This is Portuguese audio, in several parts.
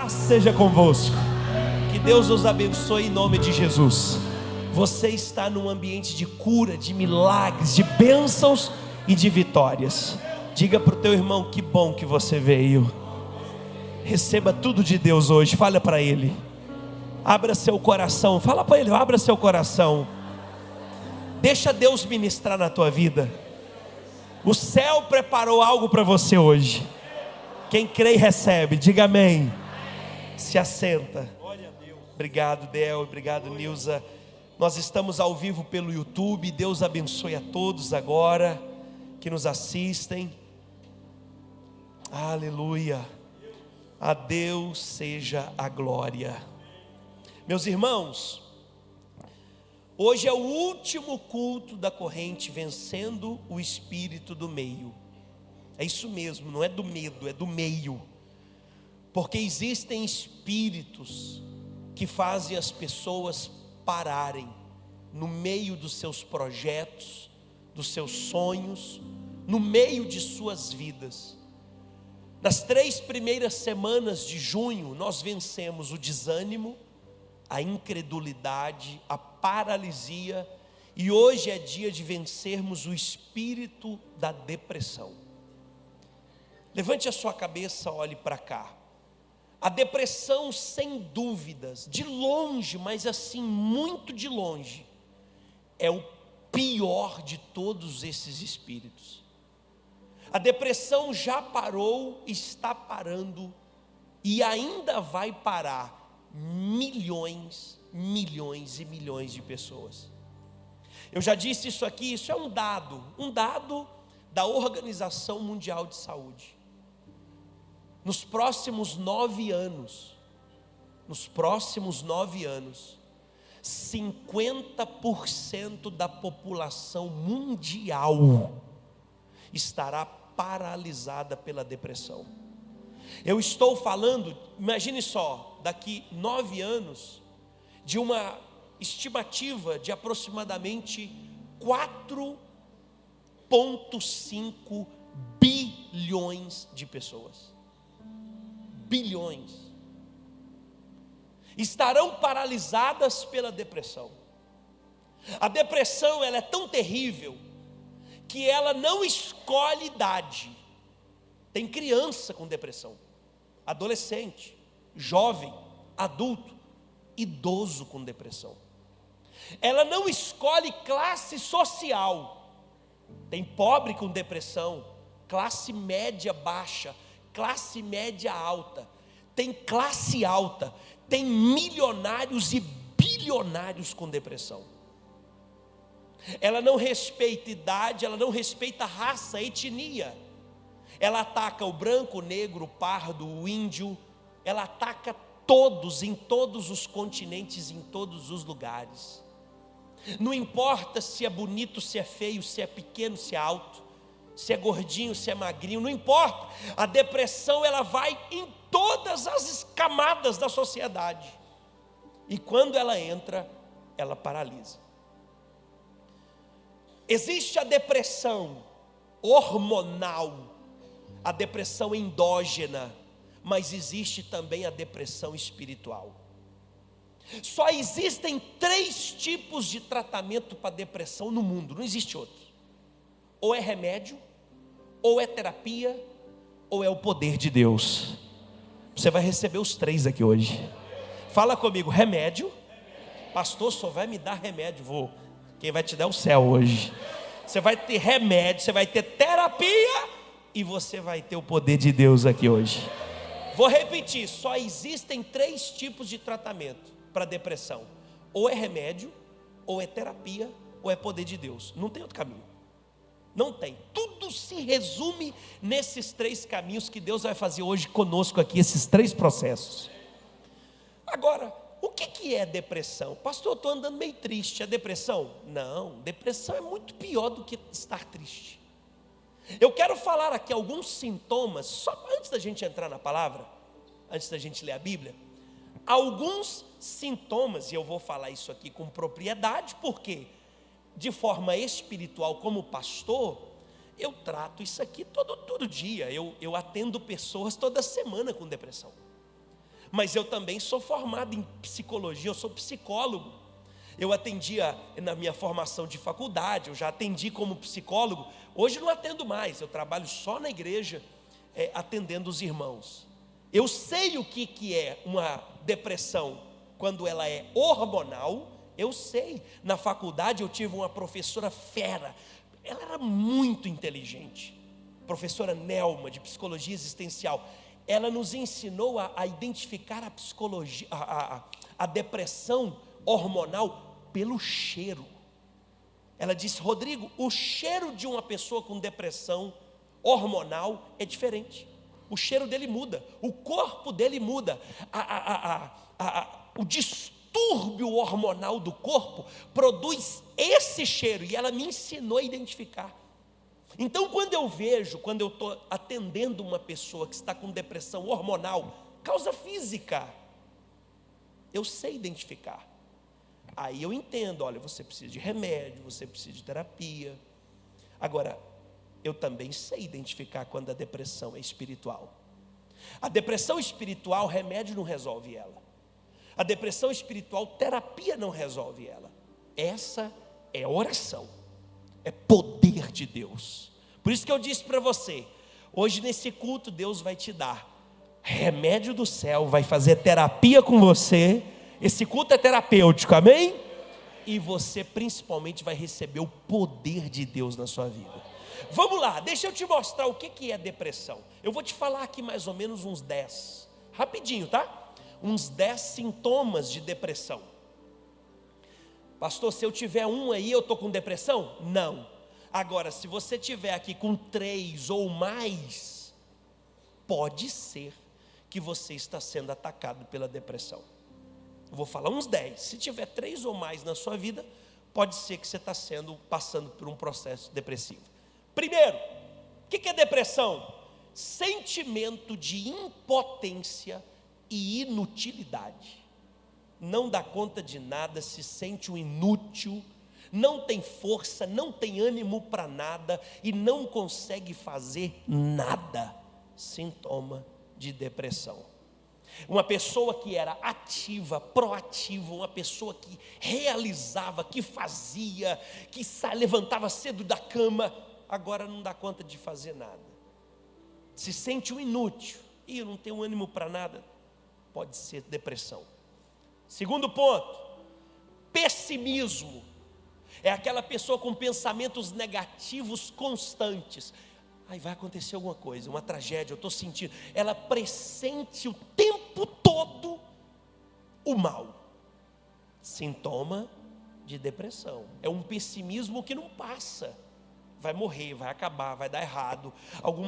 paz seja convosco. Que Deus nos abençoe em nome de Jesus. Você está num ambiente de cura, de milagres, de bênçãos e de vitórias. Diga para o teu irmão: que bom que você veio. Receba tudo de Deus hoje. Fala para ele. Abra seu coração. Fala para ele: abra seu coração. Deixa Deus ministrar na tua vida. O céu preparou algo para você hoje. Quem crê e recebe, diga amém. Se assenta. Obrigado, Del. Obrigado, Nilza. Nós estamos ao vivo pelo YouTube. Deus abençoe a todos agora que nos assistem. Aleluia. A Deus seja a glória. Meus irmãos, hoje é o último culto da corrente Vencendo o Espírito do Meio. É isso mesmo, não é do medo, é do meio. Porque existem espíritos que fazem as pessoas pararem no meio dos seus projetos, dos seus sonhos, no meio de suas vidas. Nas 3 primeiras semanas de junho, nós vencemos o desânimo, a incredulidade, a paralisia, e hoje é dia de vencermos o espírito da depressão. Levante a sua cabeça, olhe para cá. A depressão, sem dúvidas, de longe, mas assim, muito de longe, é o pior de todos esses espíritos. A depressão já parou, está parando e ainda vai parar milhões, milhões e milhões de pessoas. Eu já disse isso aqui, isso é um dado da Organização Mundial de Saúde. Nos próximos 9 anos, 50% da população mundial estará paralisada pela depressão. Eu estou falando, imagine só, daqui 9 anos, de uma estimativa de aproximadamente 4,5 bilhões de pessoas. Bilhões estarão paralisadas pela depressão. A depressão, ela é tão terrível que ela não escolhe idade. Tem criança com depressão, adolescente, jovem, adulto, idoso com depressão. Ela não escolhe classe social. Tem pobre com depressão, classe média baixa, classe média alta, tem classe alta, tem milionários e bilionários com depressão. Ela não respeita idade, ela não respeita raça, etnia. Ela ataca o branco, o negro, o pardo, o índio. Ela ataca todos, em todos os continentes, em todos os lugares. Não importa se é bonito, se é feio, se é pequeno, se é alto, se é gordinho, se é magrinho, não importa. A depressão, ela vai em todas as camadas da sociedade. E quando ela entra, ela paralisa. Existe a depressão hormonal, a depressão endógena, mas existe também a depressão espiritual. Só existem 3 tipos de tratamento para depressão no mundo, não existe outro. Ou é remédio, ou é terapia, ou é o poder de Deus. Você vai receber os 3 aqui hoje. Fala comigo: remédio. Pastor, só vai me dar remédio. Vou. Quem vai te dar é o céu hoje. Você vai ter remédio, você vai ter terapia e você vai ter o poder de Deus aqui hoje. Vou repetir: só existem 3 tipos de tratamento para depressão. Ou é remédio, ou é terapia, ou é poder de Deus. Não tem outro caminho. Não tem. Tudo se resume nesses 3 caminhos que Deus vai fazer hoje conosco aqui, esses 3 processos. Agora, o que é depressão? Pastor, eu estou andando meio triste. É depressão? Não, depressão é muito pior do que estar triste. Eu quero falar aqui alguns sintomas, só antes da gente entrar na palavra, antes da gente ler a Bíblia. Alguns sintomas, e eu vou falar isso aqui com propriedade, porque de forma espiritual, como pastor, eu trato isso aqui todo dia. Eu atendo pessoas toda semana com depressão. Mas eu também sou formado em psicologia, eu sou psicólogo. Eu atendia na minha formação de faculdade, eu já atendi como psicólogo. Hoje não atendo mais, eu trabalho só na igreja, atendendo os irmãos. Eu sei o que é uma depressão quando ela é hormonal, eu sei. Na faculdade eu tive uma professora fera, ela era muito inteligente, professora Nelma, de psicologia existencial. Ela nos ensinou a identificar a psicologia, a depressão hormonal pelo cheiro. Ela disse: Rodrigo, o cheiro de uma pessoa com depressão hormonal é diferente. O cheiro dele muda, o corpo dele muda, o distúrbio hormonal do corpo produz esse cheiro, e ela me ensinou a identificar. Então, quando eu estou atendendo uma pessoa que está com depressão hormonal, causa física, eu sei identificar. Aí eu entendo, olha, você precisa de remédio, você precisa de terapia. Agora, eu também sei identificar quando a depressão é espiritual. A depressão espiritual, remédio não resolve ela. A depressão espiritual, terapia não resolve ela. Essa é oração, é poder de Deus. Por isso que eu disse para você, hoje nesse culto Deus vai te dar remédio do céu, vai fazer terapia com você. Esse culto é terapêutico, amém? E você principalmente vai receber o poder de Deus na sua vida. Vamos lá, deixa eu te mostrar o que é depressão. Eu vou te falar aqui mais ou menos uns 10, rapidinho, tá? Uns 10 sintomas de depressão. Pastor, se eu tiver um aí, eu estou com depressão? Não. Agora, se você tiver aqui com 3 ou mais, pode ser que você está sendo atacado pela depressão. Eu vou falar uns 10. Se tiver 3 ou mais na sua vida, pode ser que você está passando por um processo depressivo. Primeiro, o que é depressão? Sentimento de impotência e inutilidade. Não dá conta de nada, se sente um inútil, não tem força, não tem ânimo para nada e não consegue fazer nada. Sintoma de depressão. Uma pessoa que era ativa, proativa, uma pessoa que realizava, que fazia, que levantava cedo da cama, agora não dá conta de fazer nada. Se sente um inútil e não tem ânimo para nada, pode ser depressão. Segundo ponto, pessimismo. É aquela pessoa com pensamentos negativos constantes. Aí vai acontecer alguma coisa, uma tragédia, eu estou sentindo. Ela pressente o tempo todo o mal. Sintoma de depressão. É um pessimismo que não passa. Vai morrer, vai acabar, vai dar errado.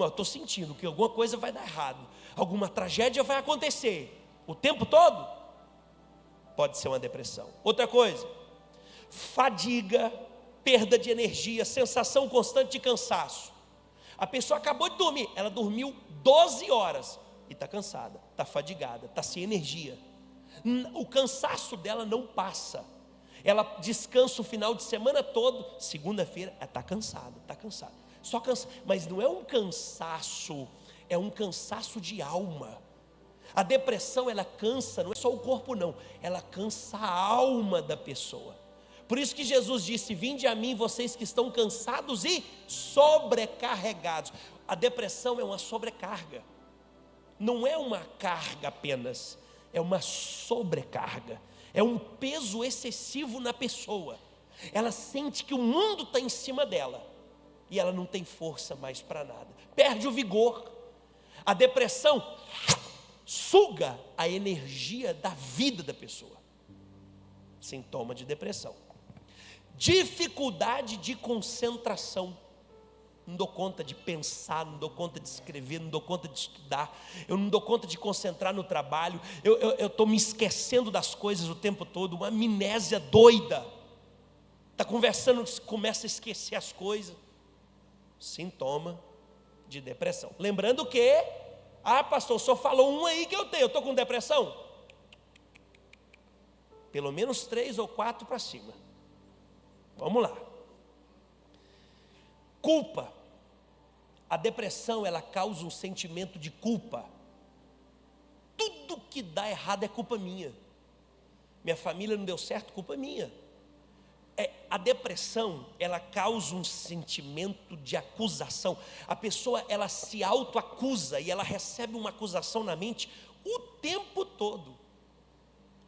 Estou sentindo que alguma coisa vai dar errado. Alguma tragédia vai acontecer. O tempo todo pode ser uma depressão. Outra coisa, fadiga, perda de energia, sensação constante de cansaço. A pessoa acabou de dormir, ela dormiu 12 horas e está cansada, está fadigada, está sem energia. O cansaço dela não passa. Ela descansa o final de semana todo, segunda-feira ela está cansada, só cansa. Mas não é um cansaço, é um cansaço de alma. A depressão, ela cansa, não é só o corpo não, ela cansa a alma da pessoa. Por isso que Jesus disse: vinde a mim vocês que estão cansados e sobrecarregados. A depressão é uma sobrecarga, não é uma carga apenas, é uma sobrecarga, é um peso excessivo na pessoa. Ela sente que o mundo está em cima dela e ela não tem força mais para nada, perde o vigor. A depressão suga a energia da vida da pessoa. Sintoma de depressão. Dificuldade de concentração. Não dou conta de pensar, não dou conta de escrever, não dou conta de estudar, eu não dou conta de concentrar no trabalho, eu estou me esquecendo das coisas o tempo todo, uma amnésia doida. Está conversando, começa a esquecer as coisas. Sintoma de depressão. Lembrando que, pastor, o senhor falou um aí que eu estou com depressão. Pelo menos 3 ou 4 para cima. Vamos lá. Culpa. A depressão, ela causa um sentimento de culpa. Tudo que que dá errado é culpa minha. Minha família não deu certo, culpa minha. A depressão, ela causa um sentimento de acusação. A pessoa, ela se autoacusa e ela recebe uma acusação na mente o tempo todo.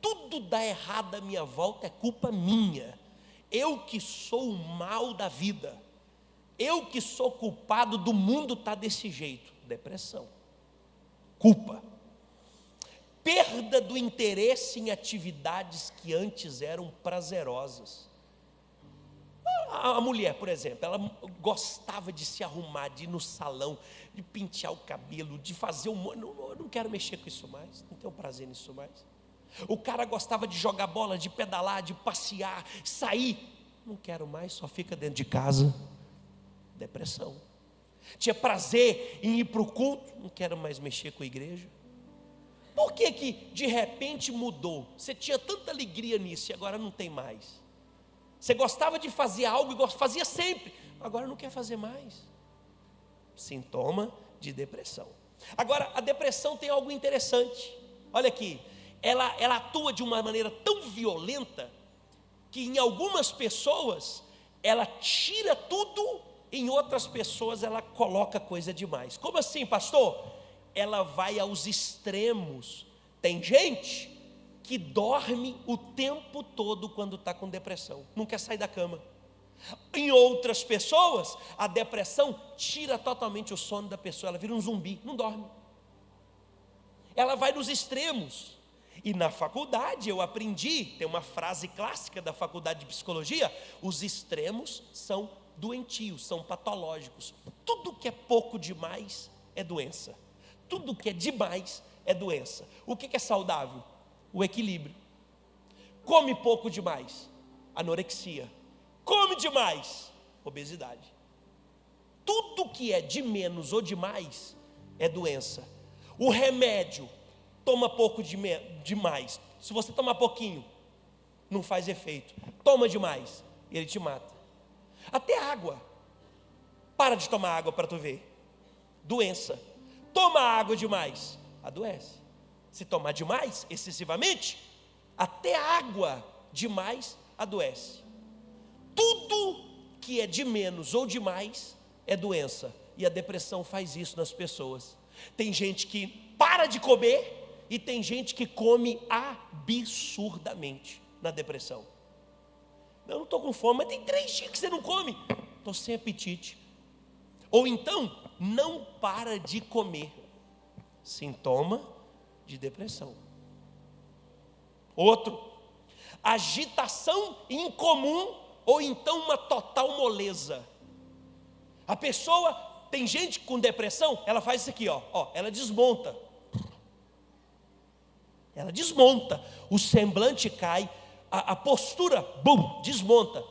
Tudo dá errado à minha volta, é culpa minha. Eu que sou o mal da vida. Eu que sou culpado do mundo estar desse jeito. Depressão. Culpa. Perda do interesse em atividades que antes eram prazerosas. A mulher, por exemplo, ela gostava de se arrumar, de ir no salão, de pentear o cabelo, de fazer eu não quero mexer com isso mais, não tenho prazer nisso mais. O cara gostava de jogar bola, de pedalar, de passear, sair, não quero mais, só fica dentro de casa. Depressão. Tinha prazer em ir para o culto, não quero mais mexer com a igreja. Por que que de repente mudou? Você tinha tanta alegria nisso e agora não tem mais. Você gostava de fazer algo e fazia sempre, agora não quer fazer mais. Sintoma de depressão. Agora, a depressão tem algo interessante. Olha aqui, ela atua de uma maneira tão violenta que em algumas pessoas ela tira tudo, em outras pessoas ela coloca coisa demais. Como assim, pastor? Ela vai aos extremos. Tem gente que dorme o tempo todo quando está com depressão, não quer sair da cama. Em outras pessoas, a depressão tira totalmente o sono da pessoa, ela vira um zumbi, não dorme. Ela vai nos extremos. E na faculdade eu aprendi, tem uma frase clássica da faculdade de psicologia: os extremos são doentios, são patológicos. Tudo que é pouco demais é doença. Tudo que é demais é doença. O que é saudável? O equilíbrio. Come pouco demais, anorexia. Come demais, obesidade. Tudo que é de menos ou demais é doença. O remédio, toma pouco demais. Se você tomar pouquinho, não faz efeito. Toma demais, ele te mata. Até água. Para de tomar água para tu ver. Doença. Toma água demais, adoece. Se tomar demais, excessivamente, até água demais adoece. Tudo que é de menos ou demais é doença. E a depressão faz isso nas pessoas. Tem gente que para de comer e tem gente que come absurdamente na depressão. Eu não estou com fome, mas tem 3 dias que você não come. Estou sem apetite. Ou então, não para de comer. Sintoma de depressão. Outro, agitação incomum ou então uma total moleza. A pessoa, tem gente com depressão, ela faz isso aqui, ela desmonta. Ela desmonta, o semblante cai, a postura, desmonta.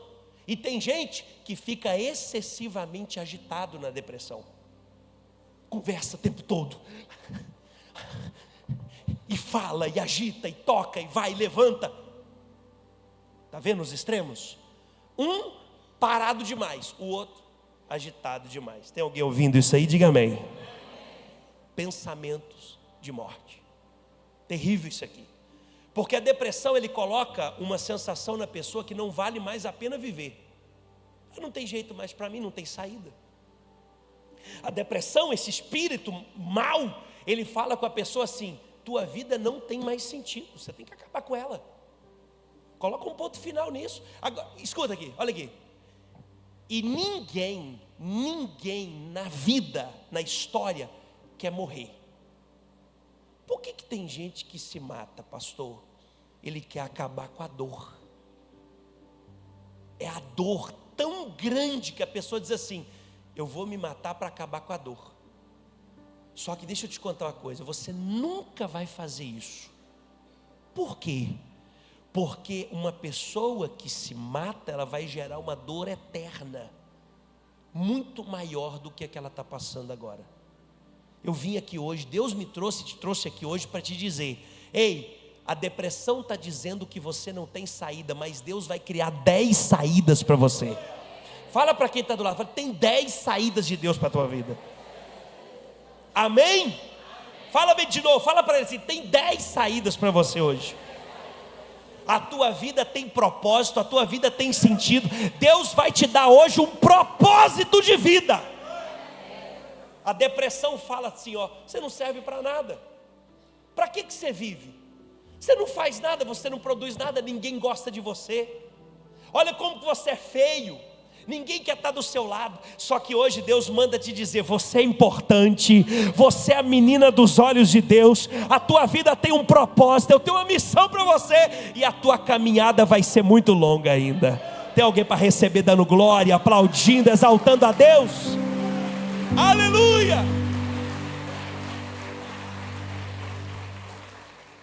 E tem gente que fica excessivamente agitado na depressão. Conversa o tempo todo. E fala, e agita, e toca, e vai, e levanta. Está vendo os extremos? Um parado demais, o outro agitado demais. Tem alguém ouvindo isso aí? Diga amém. Pensamentos de morte. Terrível isso aqui. Porque a depressão, ele coloca uma sensação na pessoa que não vale mais a pena viver. Não tem jeito mais para mim, não tem saída. A depressão, esse espírito mau, ele fala com a pessoa assim: tua vida não tem mais sentido, você tem que acabar com ela. Coloca um ponto final nisso. Agora, escuta aqui, olha aqui. E ninguém na vida, na história, quer morrer. Por que tem gente que se mata, pastor? Ele quer acabar com a dor. É a dor tão grande que a pessoa diz assim: eu vou me matar para acabar com a dor. Só que deixa eu te contar uma coisa, você nunca vai fazer isso. Por quê? Porque uma pessoa que se mata, ela vai gerar uma dor eterna, muito maior do que a que ela está passando agora. Eu vim aqui hoje, Deus me te trouxe aqui hoje para te dizer: ei, a depressão está dizendo que você não tem saída, mas Deus vai criar 10 saídas para você. Fala para quem está do lado, fala, tem 10 saídas de Deus para a tua vida. Amém? Fala bem de novo, fala para ele assim: tem 10 saídas para você hoje. A tua vida tem propósito, a tua vida tem sentido. Deus vai te dar hoje um propósito de vida. A depressão fala assim, ó: você não serve para nada. Para que você vive? Você não faz nada, você não produz nada, ninguém gosta de você. Olha como você é feio. Ninguém quer estar do seu lado. Só que hoje Deus manda te dizer: você é importante, você é a menina dos olhos de Deus, a tua vida tem um propósito, eu tenho uma missão para você, e a tua caminhada vai ser muito longa ainda. Tem alguém para receber dando glória, aplaudindo, exaltando a Deus? Aleluia!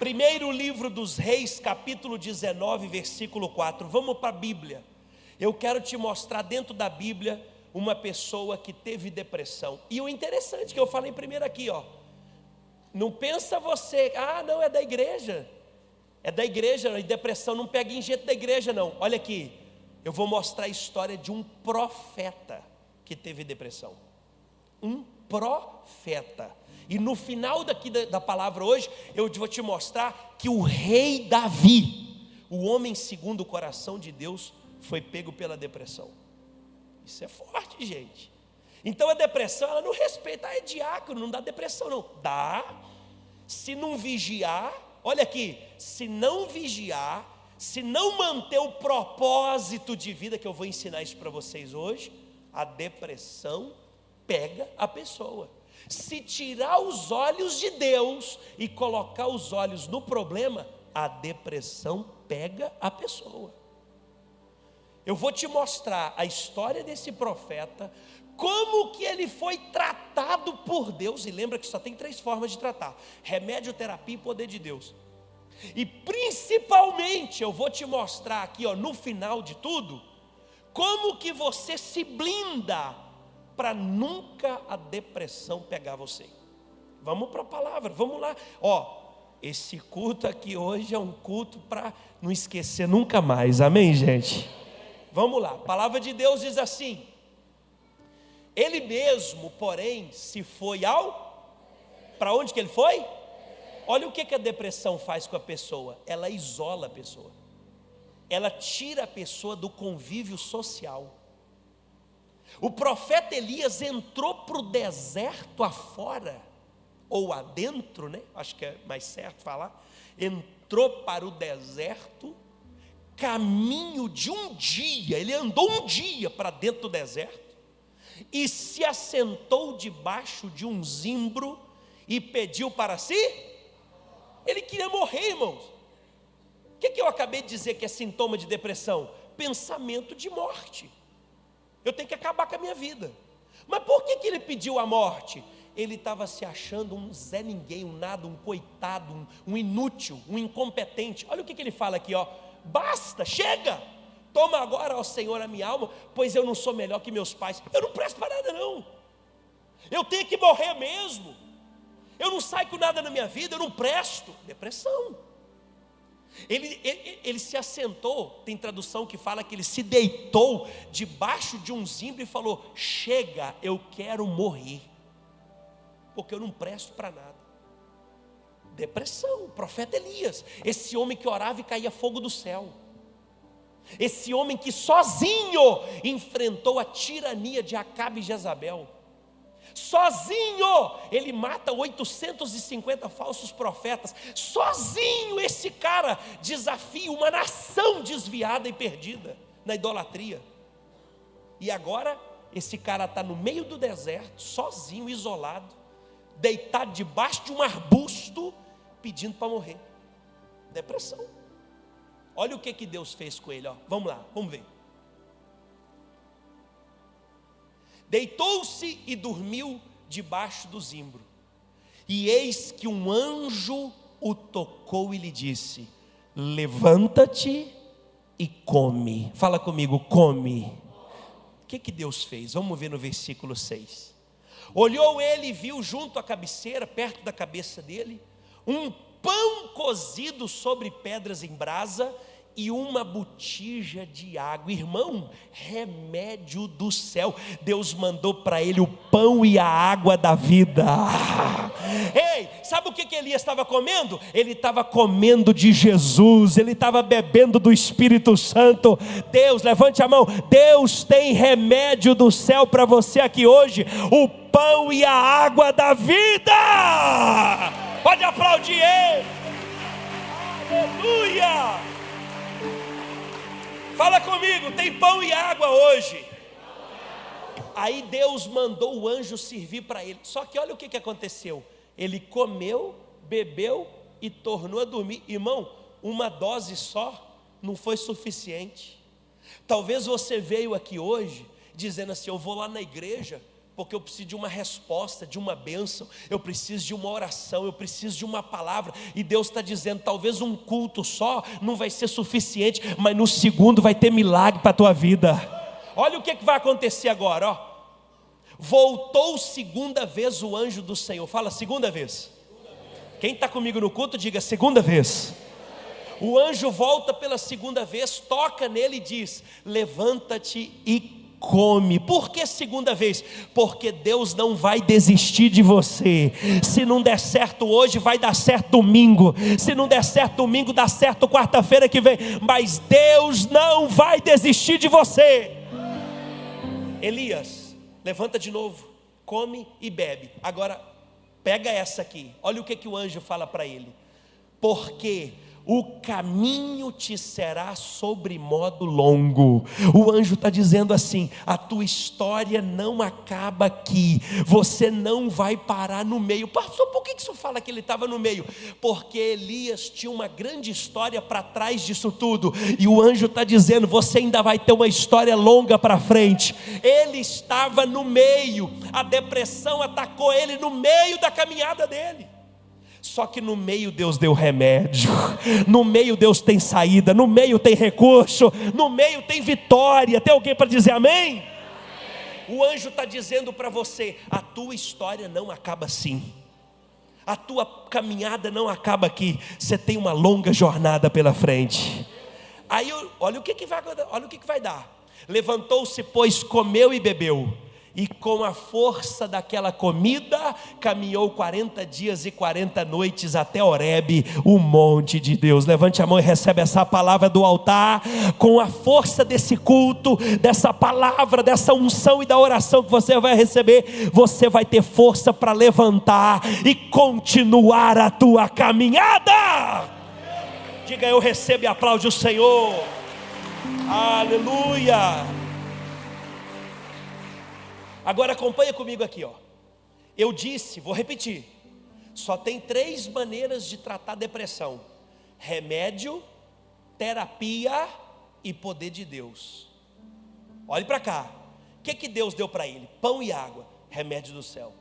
Primeiro livro dos Reis, capítulo 19, versículo 4. Vamos para a Bíblia. Eu quero te mostrar dentro da Bíblia uma pessoa que teve depressão. E o interessante que eu falei primeiro aqui, ó. Não pensa você, não, é da igreja. É da igreja, e depressão não pega em jeito da igreja não. Olha aqui, eu vou mostrar a história de um profeta que teve depressão. Um profeta. E no final daqui da palavra hoje, eu vou te mostrar que o rei Davi, o homem segundo o coração de Deus, foi pego pela depressão. Isso é forte, gente. Então a depressão, ela não respeita, é diácono, não dá depressão não. Dá, se não vigiar, olha aqui, se não vigiar, se não manter o propósito de vida, que eu vou ensinar isso para vocês hoje, a depressão pega a pessoa. Se tirar os olhos de Deus e colocar os olhos no problema, a depressão pega a pessoa. Eu vou te mostrar a história desse profeta, como que ele foi tratado por Deus. E lembra que só tem 3 formas de tratar: remédio, terapia e poder de Deus. E principalmente eu vou te mostrar aqui, ó, no final de tudo, como que você se blinda para nunca a depressão pegar você. Vamos para a palavra, vamos lá. Ó, esse culto aqui hoje é um culto para não esquecer nunca mais, amém, gente? Vamos lá, a palavra de Deus diz assim: ele mesmo, porém, se foi para onde que ele foi? Olha o que a depressão faz com a pessoa. Ela isola a pessoa. Ela tira a pessoa do convívio social. O profeta Elias entrou para o deserto afora, ou adentro, né? Acho que é mais certo falar. Entrou para o deserto, caminho de um dia, ele andou um dia para dentro do deserto, e se assentou debaixo de um zimbro, e pediu para si, ele queria morrer, irmãos. O que eu acabei de dizer que é sintoma de depressão? Pensamento de morte. Eu tenho que acabar com a minha vida. Mas por que ele pediu a morte? Ele estava se achando um Zé Ninguém, um nada, um coitado, um inútil, um incompetente. Olha o que ele fala aqui, ó: basta, chega, toma agora, ó Senhor, a minha alma, pois eu não sou melhor que meus pais. Eu não presto para nada não, eu tenho que morrer mesmo, eu não saio com nada na minha vida, eu não presto. Depressão. Ele se assentou, tem tradução que fala que ele se deitou debaixo de um zimbro e falou: chega, eu quero morrer, porque eu não presto para nada. Depressão. O profeta Elias, esse homem que orava e caía fogo do céu, esse homem que sozinho enfrentou a tirania de Acabe e Jezabel, sozinho ele mata 850 falsos profetas, sozinho esse cara desafia uma nação desviada e perdida na idolatria. E agora esse cara está no meio do deserto, sozinho, isolado, deitado debaixo de um arbusto, pedindo para morrer. Depressão. Olha o que Deus fez com ele, ó. Vamos lá, vamos ver. Deitou-se e dormiu debaixo do zimbro, e eis que um anjo o tocou e lhe disse: levanta-te e come. Fala comigo, come. O que Deus fez? Vamos ver no versículo 6. Olhou ele e viu junto à cabeceira, perto da cabeça dele, um pão cozido sobre pedras em brasa e uma botija de água. Irmão, remédio do céu. Deus mandou para ele o pão e a água da vida. Ei, sabe o que Elias estava comendo? Ele estava comendo de Jesus, ele estava bebendo do Espírito Santo. Deus, levante a mão, Deus tem remédio do céu para você aqui hoje, o pão e a água da vida. Pode aplaudir ele. Aleluia. Fala comigo, tem pão e água hoje. Aí Deus mandou o anjo servir para ele. Só que olha o que aconteceu. Ele comeu, bebeu e tornou a dormir. Irmão, uma dose só não foi suficiente. Talvez você veio aqui hoje dizendo assim: eu vou lá na igreja porque eu preciso de uma resposta, de uma bênção, eu preciso de uma oração, eu preciso de uma palavra. E Deus está dizendo: talvez um culto só não vai ser suficiente, mas no segundo vai ter milagre para a tua vida. Olha o que vai acontecer agora, ó. Voltou segunda vez o anjo do Senhor. Fala, segunda vez. Quem está comigo no culto, diga segunda vez. O anjo volta pela segunda vez, toca nele e diz: levanta-te e come. Por que segunda vez? Porque Deus não vai desistir de você. Se não der certo hoje, vai dar certo domingo. Se não der certo domingo, dá certo quarta-feira que vem. Mas Deus não vai desistir de você. Elias, levanta de novo, come e bebe. Agora, pega essa aqui. Olha o que o anjo fala para ele. Porque o caminho te será sobremodo longo. O anjo está dizendo assim: a tua história não acaba aqui. Você não vai parar no meio. Pastor, por que o senhor fala que ele estava no meio? Porque Elias tinha uma grande história para trás disso tudo. E o anjo está dizendo: você ainda vai ter uma história longa para frente. Ele estava no meio. A depressão atacou ele no meio da caminhada dele. Só que no meio Deus deu remédio, no meio Deus tem saída, no meio tem recurso, no meio tem vitória. Tem alguém para dizer amém? O anjo está dizendo para você: a tua história não acaba assim, a tua caminhada não acaba aqui, você tem uma longa jornada pela frente. Aí olha o que vai dar. Levantou-se, pois, comeu e bebeu. E com a força daquela comida, caminhou 40 dias e 40 noites até Horebe, o monte de Deus. Levante a mão e recebe essa palavra do altar. Com a força desse culto, dessa palavra, dessa unção e da oração que você vai receber, você vai ter força para levantar e continuar a tua caminhada. Diga: eu recebo e aplaude o Senhor. Aleluia. Agora acompanha comigo aqui, ó. Eu disse, vou repetir, só tem 3 maneiras de tratar depressão: remédio, terapia e poder de Deus. Olhe para cá. O que Deus deu para ele? Pão e água, remédio do céu,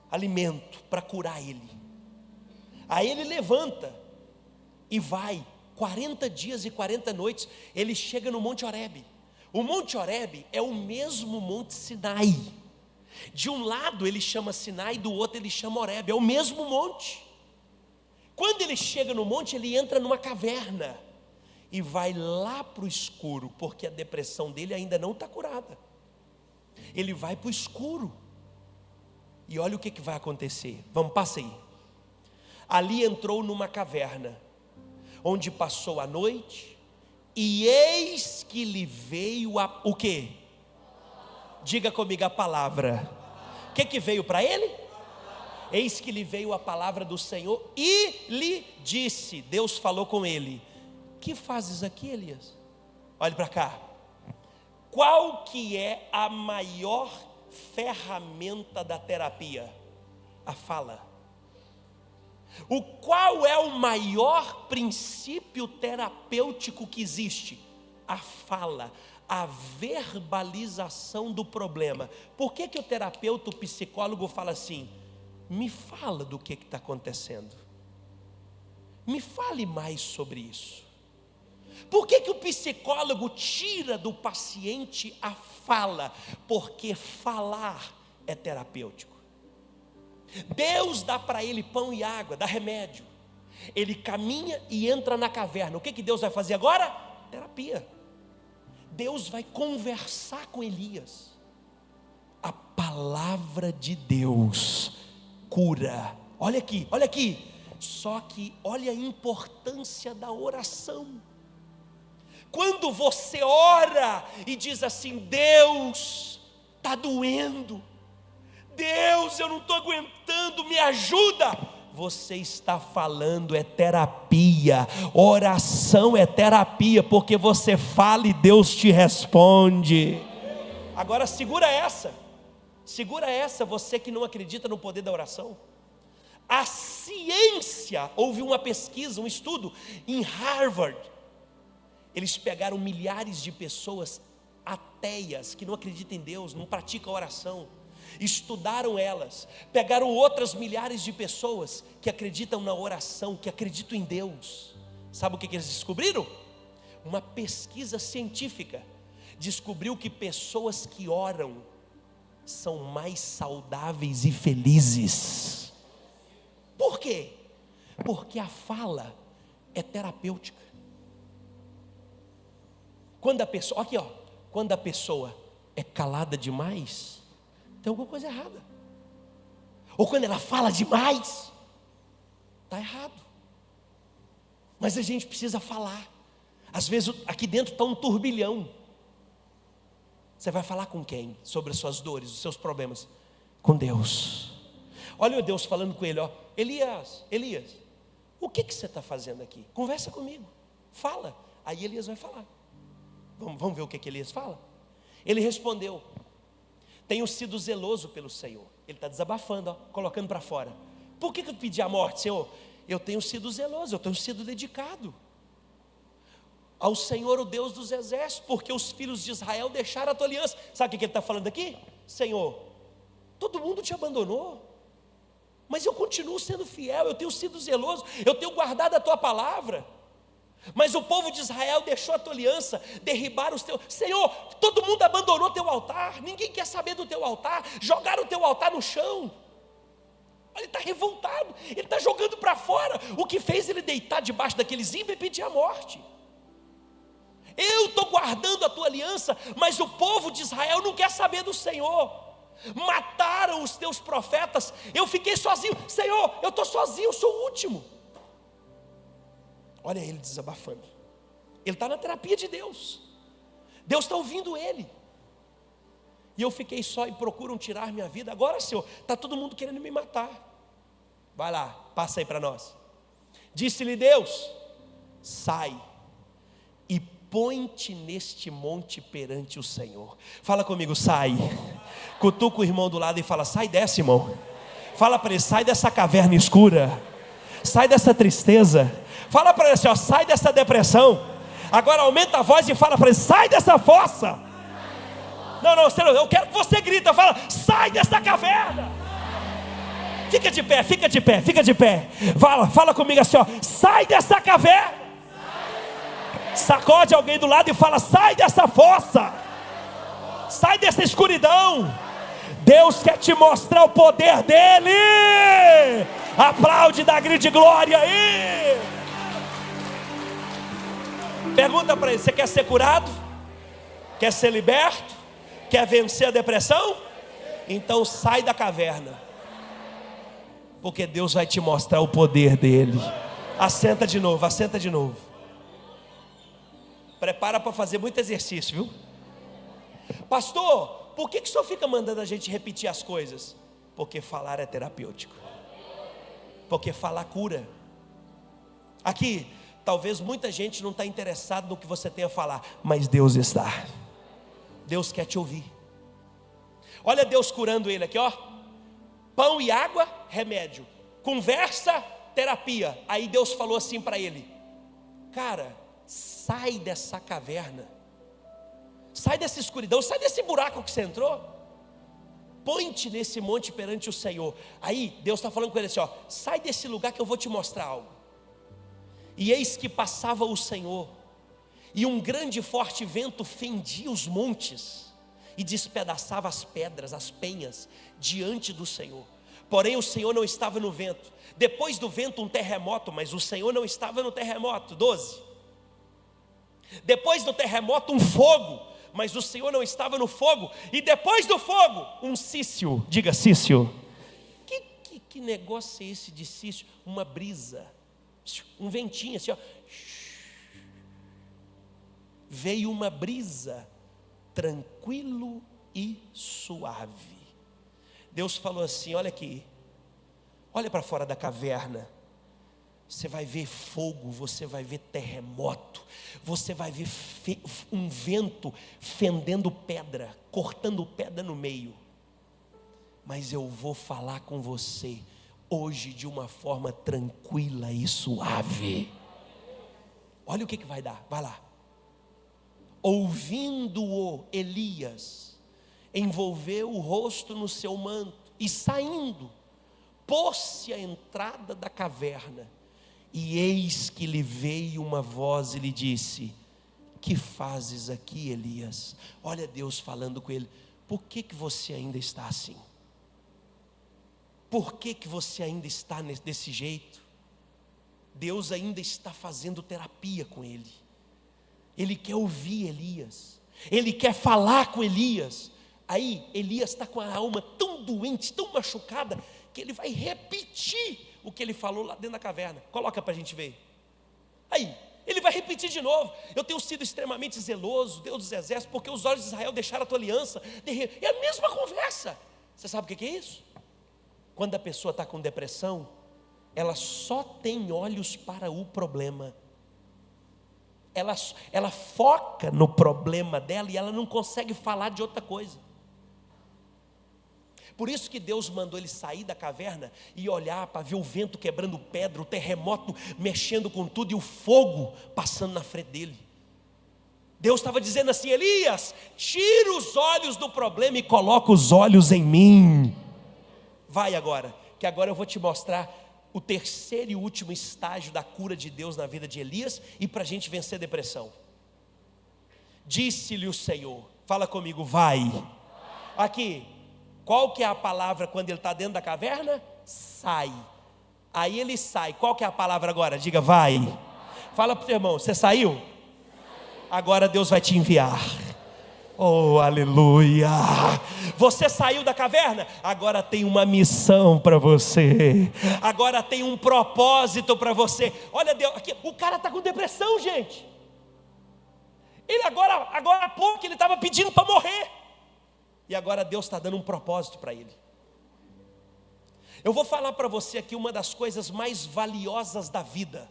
alimento para curar ele. Aí ele levanta e vai 40 dias e 40 noites. Ele chega no Monte Horebe. O Monte Horebe é o mesmo Monte Sinai. De um lado ele chama Sinai, do outro ele chama Horebe. É o mesmo monte. Quando ele chega no monte, ele entra numa caverna e vai lá para o escuro, porque a depressão dele ainda não está curada. Ele vai para o escuro. E olha o que vai acontecer. Vamos, passa aí. Ali entrou numa caverna, onde passou a noite. E eis que lhe veio o quê? Diga comigo, a palavra. O que veio para ele? Eis que lhe veio a palavra do Senhor e lhe disse. Deus falou com ele: que fazes aqui, Elias? Olhe para cá. Qual que é a maior ferramenta da terapia? A fala. Qual é o maior princípio terapêutico que existe? A fala, a verbalização do problema. Por que o terapeuta, o psicólogo fala assim: me fala do que está acontecendo, me fale mais sobre isso? Por que o psicólogo tira do paciente a fala? Porque falar é terapêutico. Deus dá para ele pão e água, dá remédio. Ele caminha e entra na caverna. O que Deus vai fazer agora? Terapia. Deus vai conversar com Elias. A palavra de Deus cura. Olha aqui, olha aqui. Só que olha a importância da oração. Quando você ora e diz assim: Deus, está doendo, Deus, eu não estou aguentando, me ajuda. Você está falando, é terapia. Oração é terapia, porque você fala e Deus te responde. Agora segura essa, você que não acredita no poder da oração. A ciência, houve uma pesquisa, um estudo em Harvard. Eles pegaram milhares de pessoas ateias, que não acreditam em Deus, não praticam oração. Estudaram elas, pegaram outras milhares de pessoas que acreditam na oração, que acreditam em Deus. Sabe o que eles descobriram? Uma pesquisa científica descobriu que pessoas que oram são mais saudáveis e felizes. Por quê? Porque a fala é terapêutica. Quando a pessoa, aqui ó, quando a pessoa é calada demais, tem alguma coisa errada. Ou quando ela fala demais, está errado. Mas a gente precisa falar. Às vezes aqui dentro está um turbilhão. Você vai falar com quem? Sobre as suas dores, os seus problemas? Com Deus. Olha o Deus falando com ele, ó. Elias, o que você está fazendo aqui? Conversa comigo, fala. Aí Elias vai falar. Vamos ver o que Elias fala? Ele respondeu: tenho sido zeloso pelo Senhor. Ele está desabafando, ó, colocando para fora. Por que eu pedi a morte, Senhor? Eu tenho sido zeloso, eu tenho sido dedicado ao Senhor, o Deus dos exércitos, porque os filhos de Israel deixaram a tua aliança. Sabe o que ele está falando aqui? Senhor, todo mundo te abandonou, mas eu continuo sendo fiel, eu tenho sido zeloso, eu tenho guardado a tua palavra. Mas o povo de Israel deixou a tua aliança, derribaram os teus. Senhor, todo mundo abandonou teu altar, ninguém quer saber do teu altar, jogaram o teu altar no chão. Ele está revoltado, ele está jogando para fora o que fez ele deitar debaixo daqueles ímpios e pedir a morte. Eu estou guardando a tua aliança, mas o povo de Israel não quer saber do Senhor. Mataram os teus profetas, eu fiquei sozinho. Senhor, eu estou sozinho, eu sou o último. Olha ele desabafando. Ele está na terapia de Deus. Deus está ouvindo ele. E eu fiquei só e procuram tirar minha vida. Agora, Senhor, está todo mundo querendo me matar. Vai lá, passa aí para nós. Disse-lhe Deus: sai e põe-te neste monte perante o Senhor. Fala comigo, sai. Cutuca o irmão do lado e fala: sai dessa, irmão. Fala para ele: sai dessa caverna escura. Sai dessa tristeza. Fala para ele assim, ó, sai dessa depressão. Agora aumenta a voz e fala para ele: sai dessa fossa. Não, eu quero que você grita, fala: sai dessa caverna. Fica de pé, fica de pé, fica de pé. Fala comigo assim, ó, sai dessa caverna. Sacode alguém do lado e fala: sai dessa fossa. Sai dessa escuridão. Deus quer te mostrar o poder dele. Aplaude, dá grito de glória aí. Pergunta para ele: você quer ser curado? Quer ser liberto? Quer vencer a depressão? Então sai da caverna, porque Deus vai te mostrar o poder dele. Assenta de novo, assenta de novo. Prepara para fazer muito exercício, viu? Pastor, por que o senhor fica mandando a gente repetir as coisas? Porque falar é terapêutico. Porque falar cura. Aqui, talvez muita gente não está interessada no que você tem a falar, mas Deus está. Deus quer te ouvir. Olha Deus curando ele aqui, ó. Pão e água, remédio. Conversa, terapia. Aí Deus falou assim para ele: cara, sai dessa caverna. Sai dessa escuridão, sai desse buraco que você entrou. Põe-te nesse monte perante o Senhor. Aí Deus está falando com ele assim, ó: sai desse lugar que eu vou te mostrar algo. E eis que passava o Senhor, e um grande e forte vento fendia os montes e despedaçava as pedras, as penhas, diante do Senhor. porém o Senhor não estava no vento. Depois do vento um terremoto, mas o Senhor não estava no terremoto. 12. Depois do terremoto um fogo, mas o Senhor não estava no fogo. E depois do fogo um cício. Diga cício. Que negócio é esse de cício? Uma brisa, um ventinho assim, ó. Veio uma brisa, tranquilo e suave. Deus falou assim: olha aqui, olha para fora da caverna. Você vai ver fogo, você vai ver terremoto, você vai ver um vento fendendo pedra, cortando pedra no meio. Mas eu vou falar com você hoje de uma forma tranquila e suave. Olha o que vai dar, vai lá. Ouvindo-o, Elias envolveu o rosto no seu manto e saindo, pôs-se à entrada da caverna. E eis que lhe veio uma voz e lhe disse: que fazes aqui, Elias? Olha Deus falando com ele: por que você ainda está assim? Por que você ainda está desse jeito? Deus ainda está fazendo terapia com ele. Ele quer ouvir Elias, ele quer falar com Elias. Aí Elias está com a alma tão doente, tão machucada, que ele vai repetir o que ele falou lá dentro da caverna. Coloca para a gente ver. Aí, ele vai repetir de novo: eu tenho sido extremamente zeloso, Deus dos exércitos, porque os olhos de Israel deixaram a tua aliança. É a mesma conversa. Você sabe o que é isso? Quando a pessoa está com depressão, ela só tem olhos para o problema. Ela foca no problema dela e ela não consegue falar de outra coisa. Por isso que Deus mandou ele sair da caverna e olhar para ver o vento quebrando pedra, o terremoto mexendo com tudo e o fogo passando na frente dele. Deus estava dizendo assim: Elias, tira os olhos do problema e coloca os olhos em mim. Vai agora, que agora eu vou te mostrar o terceiro e último estágio da cura de Deus na vida de Elias e para a gente vencer a depressão. Disse-lhe o Senhor, fala comigo, vai. Aqui, qual que é a palavra quando ele está dentro da caverna? Sai. Aí ele sai, qual que é a palavra agora? Diga, vai. Fala para o teu irmão, você saiu? Agora Deus vai te enviar. Oh, aleluia. Você saiu da caverna, agora tem uma missão para você, agora tem um propósito para você. Olha Deus, aqui, o cara está com depressão, gente. Ele agora há pouco ele estava pedindo para morrer, e agora Deus está dando um propósito para ele. Eu vou falar para você aqui uma das coisas mais valiosas da vida.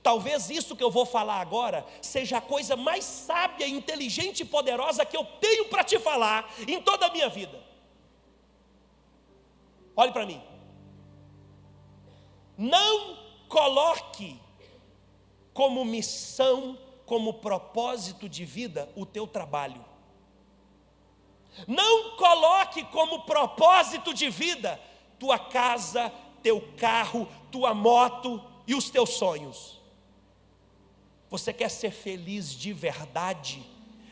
Talvez isso que eu vou falar agora seja a coisa mais sábia, inteligente e poderosa que eu tenho para te falar em toda a minha vida. Olhe para mim. Não coloque como missão, como propósito de vida o teu trabalho. Não coloque como propósito de vida tua casa, teu carro, tua moto e os teus sonhos. Você quer ser feliz de verdade?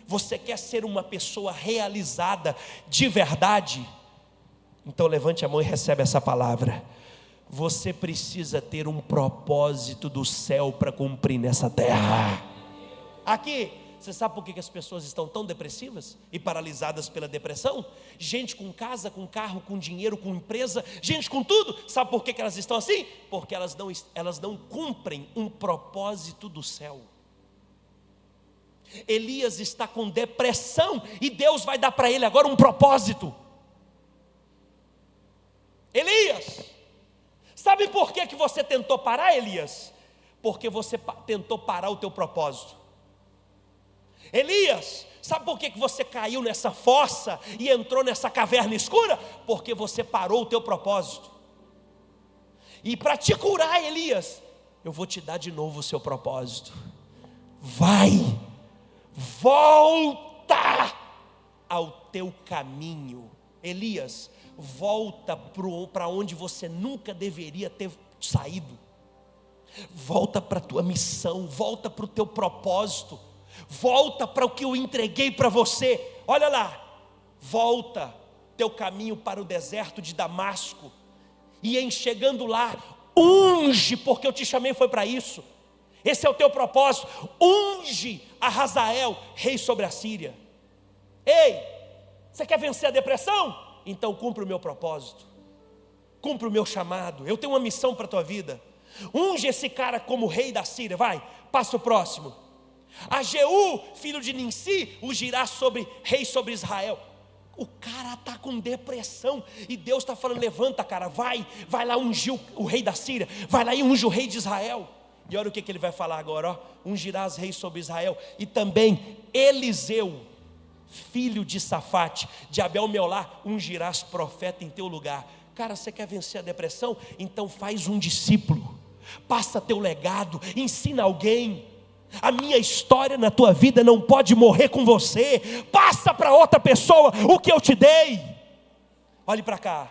Você quer ser uma pessoa realizada de verdade? Então levante a mão e recebe essa palavra. Você precisa ter um propósito do céu para cumprir nessa terra. Aqui, você sabe por que as pessoas estão tão depressivas e paralisadas pela depressão? Gente com casa, com carro, com dinheiro, com empresa, gente com tudo. Sabe por que elas estão assim? Porque elas não cumprem um propósito do céu. Elias está com depressão e Deus vai dar para ele agora um propósito. Elias, sabe por que você tentou parar, Elias? Porque você tentou parar o teu propósito. Elias, sabe por que você caiu nessa fossa e entrou nessa caverna escura? Porque você parou o teu propósito. E para te curar, Elias, eu vou te dar de novo o seu propósito. Vai, volta ao teu caminho. Elias, volta para onde você nunca deveria ter saído. Volta para a tua missão, volta para o teu propósito. Volta para o que eu entreguei para você. Olha lá, volta teu caminho para o deserto de Damasco. e em chegando lá, unge, porque eu te chamei foi para isso. Esse é o teu propósito. Unge a Hazael, rei sobre a Síria. Ei, você quer vencer a depressão? Então cumpre o meu propósito, cumpre o meu chamado. Eu tenho uma missão para a tua vida. Unge esse cara como rei da Síria. Vai, passa o próximo. A Jeú, filho de Ninsi, ungirá sobre rei sobre Israel. O cara está com depressão e Deus está falando: levanta, cara, vai lá ungir o rei da Síria, vai lá e unge o rei de Israel. E olha o que ele vai falar agora, ó: ungirás rei sobre Israel. E também Eliseu, filho de Safate, de Abel Meolá, ungirás profeta em teu lugar. Cara, você quer vencer a depressão? Então faz um discípulo, passa teu legado, ensina alguém. A minha história na tua vida não pode morrer com você. Passa para outra pessoa o que eu te dei. Olhe para cá.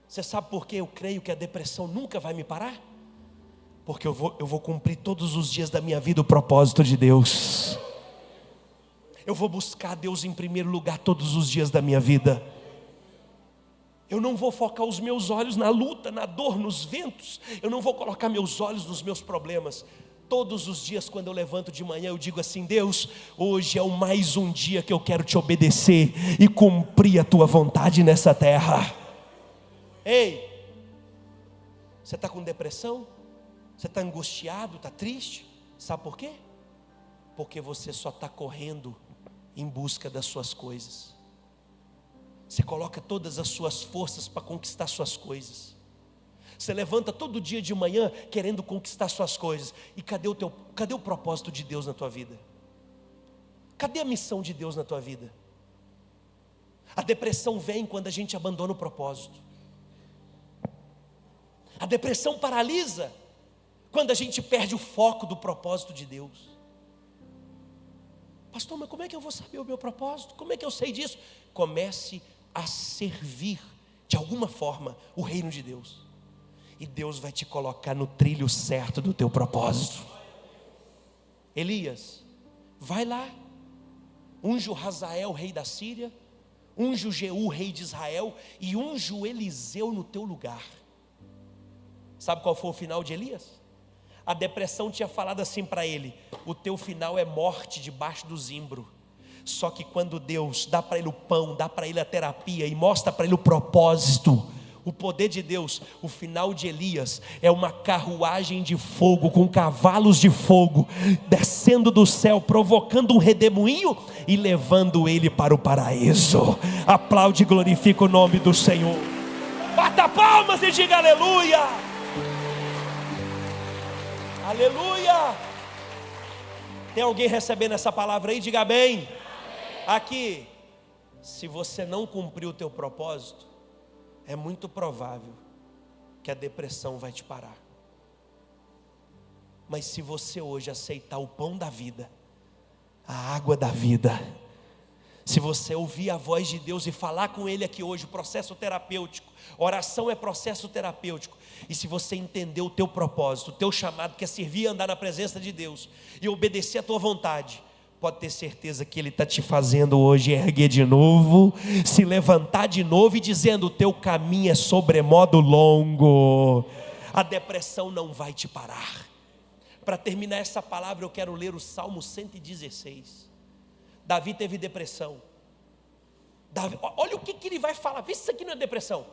Você sabe por que eu creio que a depressão nunca vai me parar? Porque eu vou cumprir todos os dias da minha vida o propósito de Deus. Eu vou buscar Deus em primeiro lugar todos os dias da minha vida. Eu não vou focar os meus olhos na luta, na dor, nos ventos. Eu não vou colocar meus olhos nos meus problemas. Todos os dias quando eu levanto de manhã eu digo assim: Deus, hoje é mais um dia que eu quero te obedecer e cumprir a tua vontade nessa terra. Ei, você está com depressão? Você está angustiado, está triste? Sabe por quê? Porque você só está correndo em busca das suas coisas. Você coloca todas as suas forças para conquistar suas coisas. Você levanta todo dia de manhã querendo conquistar suas coisas. E cadê o propósito de Deus na tua vida? Cadê a missão de Deus na tua vida? A depressão vem quando a gente abandona o propósito. A depressão paralisa quando a gente perde o foco do propósito de Deus. Pastor, mas como é que eu vou saber o meu propósito? Como é que eu sei disso? Comece a servir de alguma forma o reino de Deus, e Deus vai te colocar no trilho certo do teu propósito. Elias, vai lá, unge o Hazael, rei da Síria, unge o Jeú, rei de Israel, e unge o Eliseu no teu lugar. Sabe qual foi o final de Elias? A depressão tinha falado assim para ele: o teu final é morte debaixo do zimbro. Só que quando Deus dá para ele o pão, dá para ele a terapia e mostra para ele o propósito, o poder de Deus, o final de Elias é uma carruagem de fogo, com cavalos de fogo, descendo do céu, provocando um redemoinho e levando ele para o paraíso. Aplaude e glorifica o nome do Senhor. Bata palmas e diga aleluia. Aleluia. Tem alguém recebendo essa palavra aí? Diga bem. Aqui, se você não cumprir o teu propósito, é muito provável que a depressão vai te parar. Mas se você hoje aceitar o pão da vida, a água da vida, se você ouvir a voz de Deus e falar com Ele aqui hoje, processo terapêutico, oração é processo terapêutico. E se você entender o teu propósito, o teu chamado, que é servir e andar na presença de Deus e obedecer a tua vontade, pode ter certeza que Ele está te fazendo hoje erguer de novo, se levantar de novo e dizendo: o teu caminho é sobremodo longo. A depressão não vai te parar. Para terminar essa palavra, eu quero ler o Salmo 116. Davi teve depressão. Olha o que ele vai falar. Vê se isso aqui não é depressão.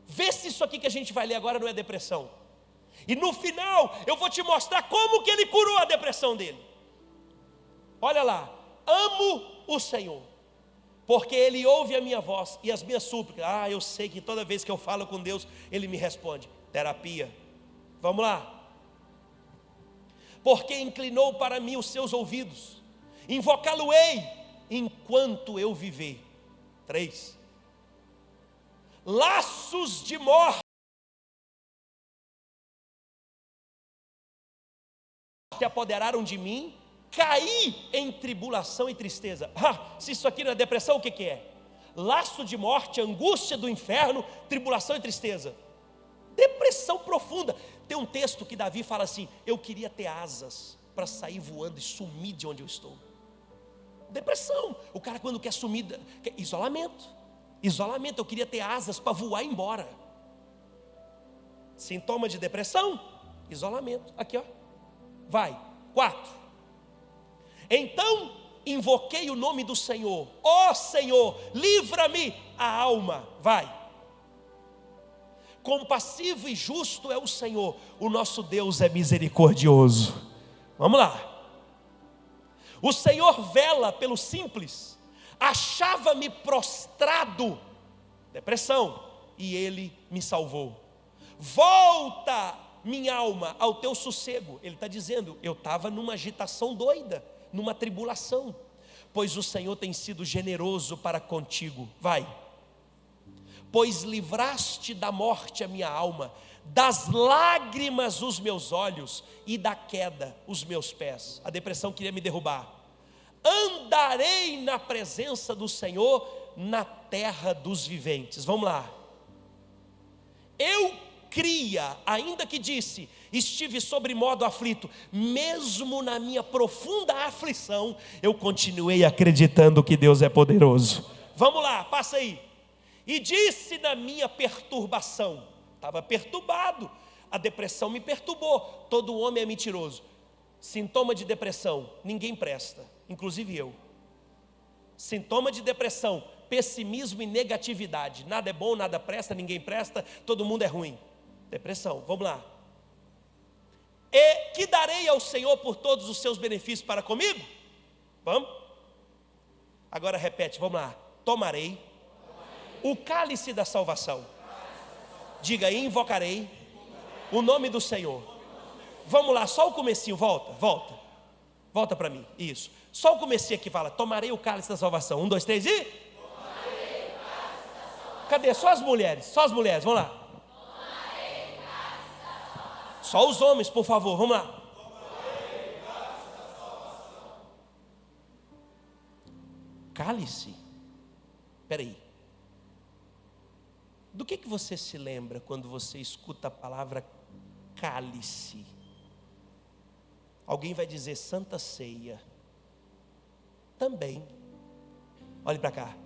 Vê se isso aqui que a gente vai ler agora não é depressão. E no final eu vou te mostrar como que ele curou a depressão dele. Olha lá: amo o Senhor, porque Ele ouve a minha voz e as minhas súplicas. Eu sei que toda vez que eu falo com Deus, Ele me responde. Terapia. Vamos lá. Porque inclinou para mim os seus ouvidos, invocá-lo-ei enquanto eu viver. 3. Laços de morte se apoderaram de mim, caí em tribulação e tristeza. Se isso aqui não é depressão, o que é? Laço de morte, angústia do inferno, tribulação e tristeza. Depressão profunda. Tem um texto que Davi fala assim: eu queria ter asas para sair voando e sumir de onde eu estou. Depressão. O cara quando quer sumir, isolamento. Eu queria ter asas para voar embora. Sintoma de depressão? Isolamento. Aqui, ó. Vai. 4. Então invoquei o nome do Senhor. Ó Senhor, livra-me a alma. Vai. Compassivo e justo é o Senhor. O nosso Deus é misericordioso. Vamos lá. O Senhor vela pelo simples. Achava-me prostrado. Depressão. E Ele me salvou. Volta, minha alma, ao teu sossego. Ele está dizendo, eu estava numa agitação doida, numa tribulação, pois o Senhor tem sido generoso para contigo. Vai. Pois livraste da morte a minha alma, das lágrimas os meus olhos e da queda os meus pés. A depressão queria me derrubar. Andarei na presença do Senhor na terra dos viventes. Vamos lá. Eu cria, ainda que disse, estive sobre modo aflito, mesmo na minha profunda aflição, eu continuei acreditando que Deus é poderoso. Vamos lá, passa aí. E disse na minha perturbação, estava perturbado, a depressão me perturbou, todo homem é mentiroso. Sintoma de depressão, ninguém presta, inclusive eu. Sintoma de depressão, pessimismo e negatividade, nada é bom, nada presta, ninguém presta, todo mundo é ruim. Depressão, vamos lá. E que darei ao Senhor por todos os seus benefícios para comigo? Vamos? Agora repete, vamos lá. Tomarei o cálice da salvação. Diga aí, invocarei o nome do Senhor. Vamos lá, só o comecinho, volta para mim, isso. Só o comecinho aqui fala, tomarei o cálice da salvação. 1, 2, 3 e... Cadê? Só as mulheres, vamos lá. Só os homens, por favor, vamos lá. Cálice? Peraí. Do que você se lembra quando você escuta a palavra cálice? Alguém vai dizer Santa Ceia. Também. Olhe para cá.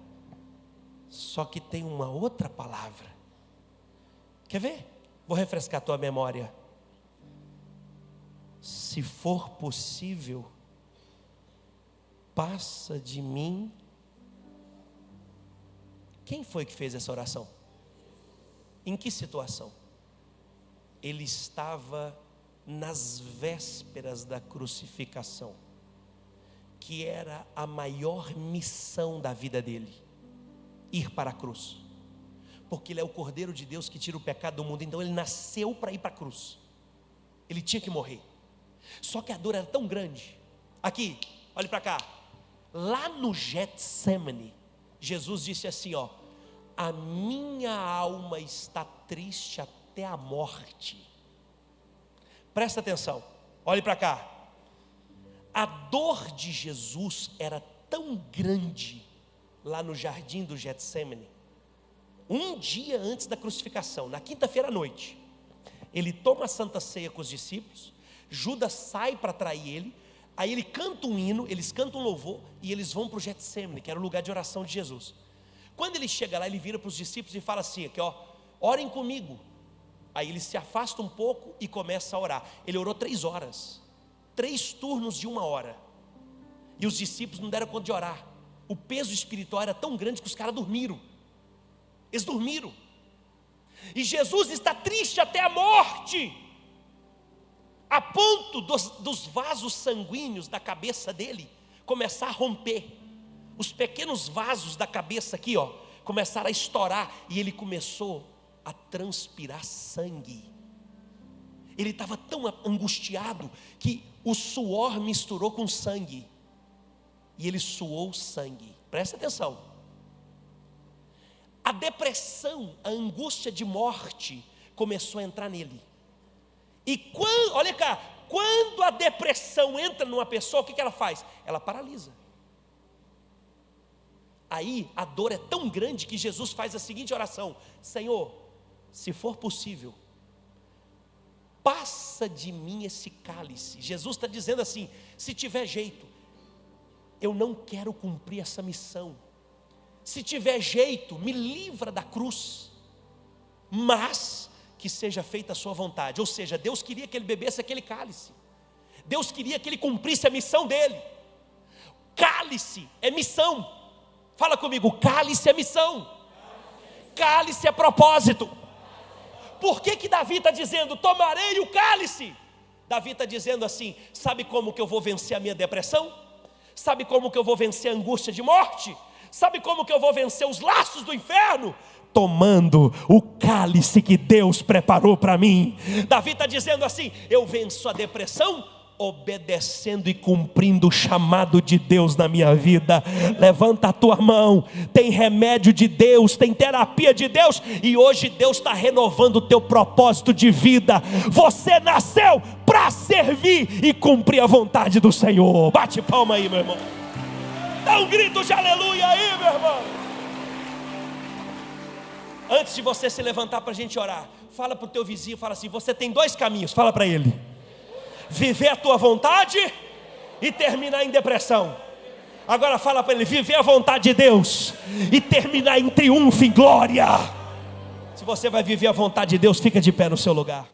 Só que tem uma outra palavra. Quer ver? Vou refrescar a tua memória. Se for possível, passa de mim. Quem foi que fez essa oração? Em que situação? Ele estava nas vésperas da crucificação, que era a maior missão da vida dele, ir para a cruz, porque ele é o Cordeiro de Deus que tira o pecado do mundo. Então ele nasceu para ir para a cruz, ele tinha que morrer. Só que a dor era tão grande. Aqui, olhe para cá. Lá no Getsemane, Jesus disse assim, ó: a minha alma está triste até a morte. Presta atenção, olhe para cá. A dor de Jesus era tão grande lá no jardim do Getsemane. Um dia antes da crucificação, na quinta-feira à noite, ele toma a Santa Ceia com os discípulos. Judas sai para trair ele. Aí ele canta um hino, eles cantam um louvor e eles vão para o Getsemane, que era o lugar de oração de Jesus. Quando ele chega lá, ele vira para os discípulos e fala assim, aqui, ó, orem comigo. Aí ele se afasta um pouco e começa a orar. Ele orou 3 horas, 3 turnos de 1 hora. E os discípulos não deram conta de orar. O peso espiritual era tão grande que os caras dormiram. Eles dormiram. E Jesus está triste até a morte, a ponto dos vasos sanguíneos da cabeça dele começar a romper. Os pequenos vasos da cabeça aqui, ó, começaram a estourar. E ele começou a transpirar sangue. Ele estava tão angustiado que o suor misturou com sangue. E ele suou sangue. Presta atenção. A depressão, a angústia de morte começou a entrar nele. E quando, olha cá, quando a depressão entra numa pessoa, o que ela faz? Ela paralisa. Aí a dor é tão grande que Jesus faz a seguinte oração: Senhor, se for possível, passa de mim esse cálice. Jesus está dizendo assim: se tiver jeito, eu não quero cumprir essa missão. Se tiver jeito, me livra da cruz, mas que seja feita a sua vontade. Ou seja, Deus queria que ele bebesse aquele cálice. Deus queria que ele cumprisse a missão dele. Cálice é missão. Fala comigo, cálice é missão. Cálice é propósito. Por que Davi está dizendo, tomarei o cálice? Davi está dizendo assim, sabe como que eu vou vencer a minha depressão? Sabe como que eu vou vencer a angústia de morte? Sabe como que eu vou vencer os laços do inferno? Tomando o cálice que Deus preparou para mim. Davi está dizendo assim, eu venço a depressão obedecendo e cumprindo o chamado de Deus na minha vida. Levanta a tua mão, tem remédio de Deus, tem terapia de Deus, e hoje Deus está renovando o teu propósito de vida. Você nasceu para servir e cumprir a vontade do Senhor. Bate palma aí, meu irmão. Dá um grito de aleluia aí, meu irmão. Antes de você se levantar para a gente orar, fala para o teu vizinho, fala assim, você tem 2 caminhos, fala para ele: viver a tua vontade e terminar em depressão. Agora fala para ele, viver a vontade de Deus e terminar em triunfo, em glória. Se você vai viver a vontade de Deus, fica de pé no seu lugar.